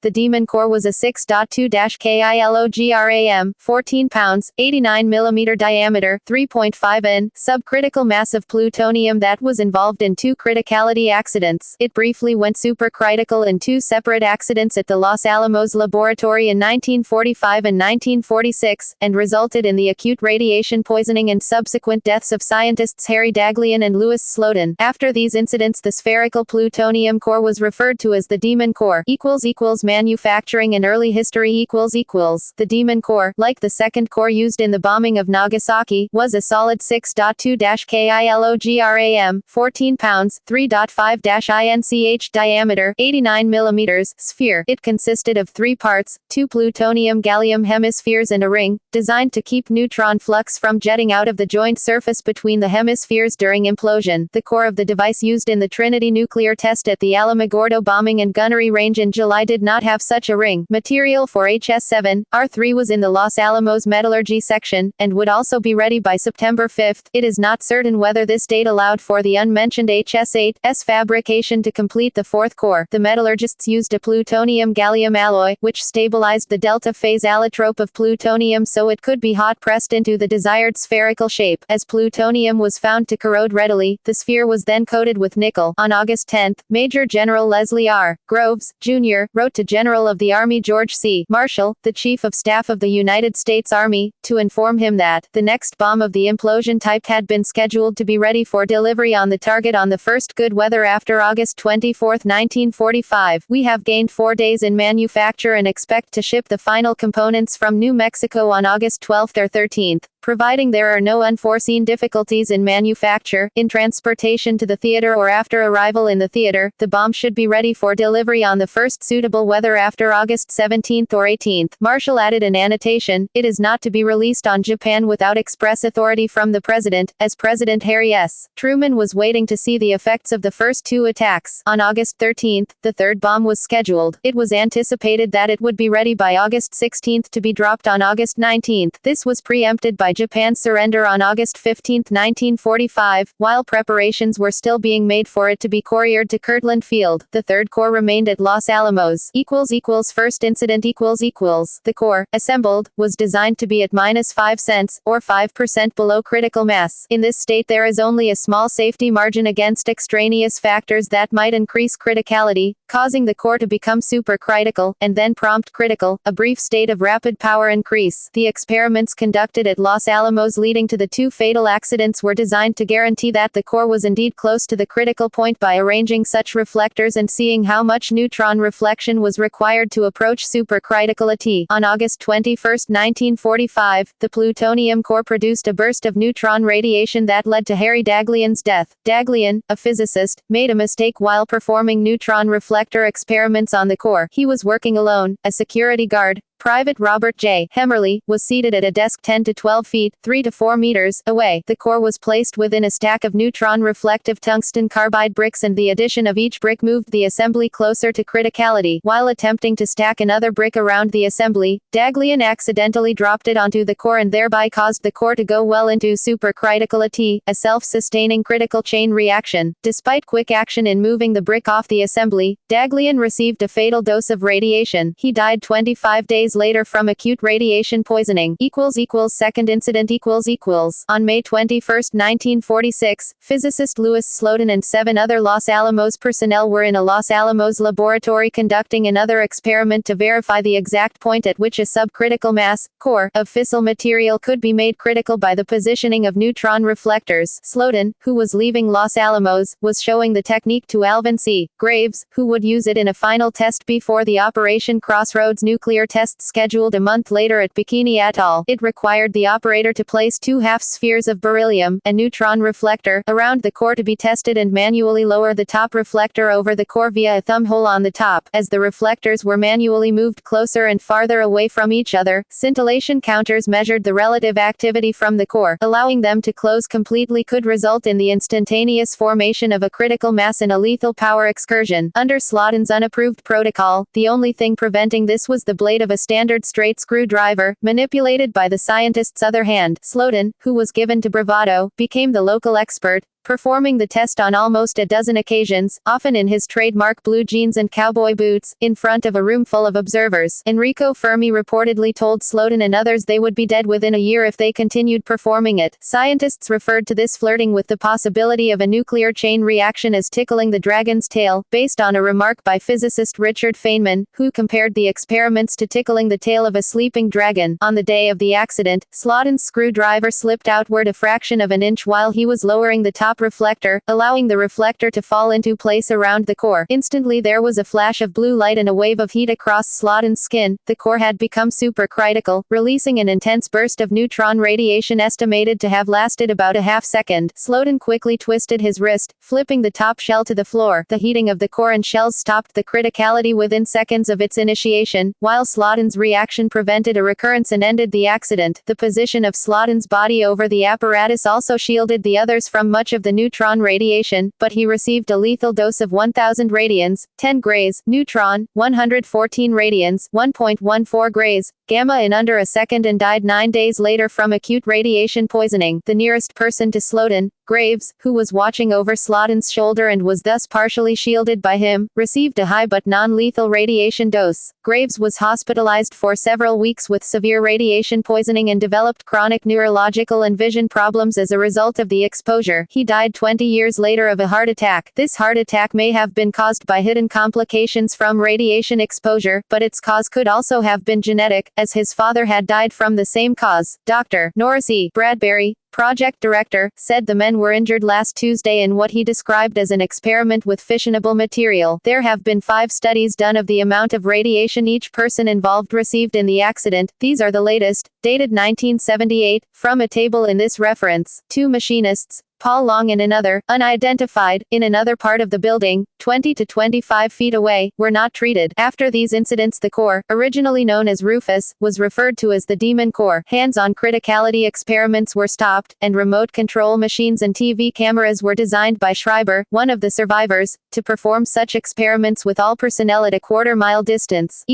The Demon core was a 6.2-kilogram, 14 pounds, 89 mm diameter, 3.5 in, subcritical mass of plutonium that was involved in 2 criticality accidents. It briefly went supercritical in 2 separate accidents at the Los Alamos laboratory in 1945 and 1946, and resulted in the acute radiation poisoning and subsequent deaths of scientists Harry Daghlian and Louis Slotin. After these incidents, the spherical plutonium core was referred to as the Demon core. Manufacturing and early history. The Demon core, like the second core used in the bombing of Nagasaki, was a solid 6.2-kilogram, 14 pounds, 3.5-inch diameter, 89 mm sphere. It consisted of 3 parts, 2 plutonium-gallium hemispheres and a ring, designed to keep neutron flux from jetting out of the joint surface between the hemispheres during implosion. The core of the device used in the Trinity nuclear test at the Alamogordo bombing and gunnery range in July did not have such a ring. Material for HS-7, R3 was in the Los Alamos metallurgy section, and would also be ready by September 5. It is not certain whether this date allowed for the unmentioned HS-8's fabrication to complete the 4th core. The metallurgists used a plutonium-gallium alloy, which stabilized the delta phase allotrope of plutonium so it could be hot-pressed into the desired spherical shape. As plutonium was found to corrode readily, the sphere was then coated with nickel. On August 10, Major General Leslie R. Groves, Jr., wrote to General of the Army George C. Marshall, the Chief of Staff of the United States Army, to inform him that the next bomb of the implosion type had been scheduled to be ready for delivery on the target on the first good weather after August 24, 1945. We have gained 4 days in manufacture and expect to ship the final components from New Mexico on August 12 or 13. Providing there are no unforeseen difficulties in manufacture, in transportation to the theater or after arrival in the theater, the bomb should be ready for delivery on the first suitable weather after August 17 or 18. Marshall added an annotation: it is not to be released on Japan without express authority from the President, as President Harry S. Truman was waiting to see the effects of the first 2 attacks. On August 13, the 3rd bomb was scheduled. It was anticipated that it would be ready by August 16 to be dropped on August 19. This was preempted by Japan's surrender on August 15, 1945, while preparations were still being made for it to be couriered to Kirtland Field. The 3rd core remained at Los Alamos. First incident. The core, assembled, was designed to be at -5 cents, or 5% below critical mass. In this state there is only a small safety margin against extraneous factors that might increase criticality, causing the core to become supercritical, and then prompt critical, a brief state of rapid power increase. The experiments conducted at Los Alamos leading to the 2 fatal accidents were designed to guarantee that the core was indeed close to the critical point by arranging such reflectors and seeing how much neutron reflection was required to approach supercriticality. On August 21, 1945, the plutonium core produced a burst of neutron radiation that led to Harry Daghlian's death. Daghlian, a physicist, made a mistake while performing neutron reflector experiments on the core. He was working alone. A security guard, Private Robert J. Hemmerly, was seated at a desk 10 to 12 feet, 3 to 4 meters, away. The core was placed within a stack of neutron-reflective tungsten carbide bricks, and the addition of each brick moved the assembly closer to criticality. While attempting to stack another brick around the assembly, Daghlian accidentally dropped it onto the core and thereby caused the core to go well into supercriticality, a self-sustaining critical chain reaction. Despite quick action in moving the brick off the assembly, Daghlian received a fatal dose of radiation. He died 25 days later from acute radiation poisoning. Second incident. On May 21, 1946, physicist Louis Slotin and 7 other Los Alamos personnel were in a Los Alamos laboratory conducting another experiment to verify the exact point at which a subcritical mass, core, of fissile material could be made critical by the positioning of neutron reflectors. Slotin, who was leaving Los Alamos, was showing the technique to Alvin C. Graves, who would use it in a final test before the Operation Crossroads nuclear test scheduled a month later at Bikini Atoll. It required the operator to place 2 half-spheres of beryllium, a neutron reflector, around the core to be tested and manually lower the top reflector over the core via a thumb hole on the top. As the reflectors were manually moved closer and farther away from each other, scintillation counters measured the relative activity from the core. Allowing them to close completely could result in the instantaneous formation of a critical mass and a lethal power excursion. Under Slotin's unapproved protocol, the only thing preventing this was the blade of a standard straight screwdriver, manipulated by the scientist's other hand. Slotin, who was given to bravado, became the local expert, performing the test on almost a dozen occasions, often in his trademark blue jeans and cowboy boots, in front of a room full of observers. Enrico Fermi reportedly told Slotin and others they would be dead within a year if they continued performing it. Scientists referred to this flirting with the possibility of a nuclear chain reaction as tickling the dragon's tail, based on a remark by physicist Richard Feynman, who compared the experiments to tickling the tail of a sleeping dragon. On the day of the accident, Slotin's screwdriver slipped outward a fraction of an inch while he was lowering the top reflector, allowing the reflector to fall into place around the core. Instantly there was a flash of blue light and a wave of heat across Slotin's skin. The core had become supercritical, releasing an intense burst of neutron radiation estimated to have lasted about a half second. Slotin quickly twisted his wrist, flipping the top shell to the floor. The heating of the core and shells stopped the criticality within seconds of its initiation, while Slotin's reaction prevented a recurrence and ended the accident. The position of Slotin's body over the apparatus also shielded the others from much of the neutron radiation, but he received a lethal dose of 1000 radians, 10 grays, neutron, 114 radians, 1.14 grays, gamma in under a second and died 9 days later from acute radiation poisoning. The nearest person to Slotin, Graves, who was watching over Slotin's shoulder and was thus partially shielded by him, received a high but non-lethal radiation dose. Graves was hospitalized for several weeks with severe radiation poisoning and developed chronic neurological and vision problems as a result of the exposure. He died 20 years later of a heart attack. This heart attack may have been caused by hidden complications from radiation exposure, but its cause could also have been genetic, as his father had died from the same cause. Dr. Norris E. Bradbury, project director, said the men were injured last Tuesday in what he described as an experiment with fissionable material. There have been 5 studies done of the amount of radiation each person involved received in the accident. These are the latest, dated 1978, from a table in this reference. 2 machinists, Paul Long and another, unidentified, in another part of the building, 20 to 25 feet away, were not treated. After these incidents, the core, originally known as Rufus, was referred to as the Demon Core. Hands-on criticality experiments were stopped, and remote control machines and TV cameras were designed by Schreiber, one of the survivors, to perform such experiments with all personnel at a quarter-mile distance.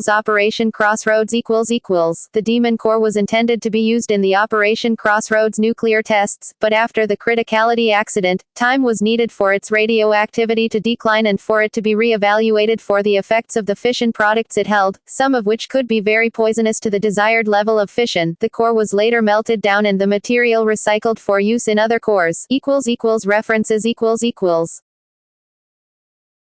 Operation Crossroads The Demon Core was intended to be used in the Operation Crossroads nuclear tests, but after the criticality accident, time was needed for its radioactivity to decline and for it to be re-evaluated for the effects of the fission products it held, some of which could be very poisonous to the desired level of fission. The core was later melted down and the material recycled for use in other cores. References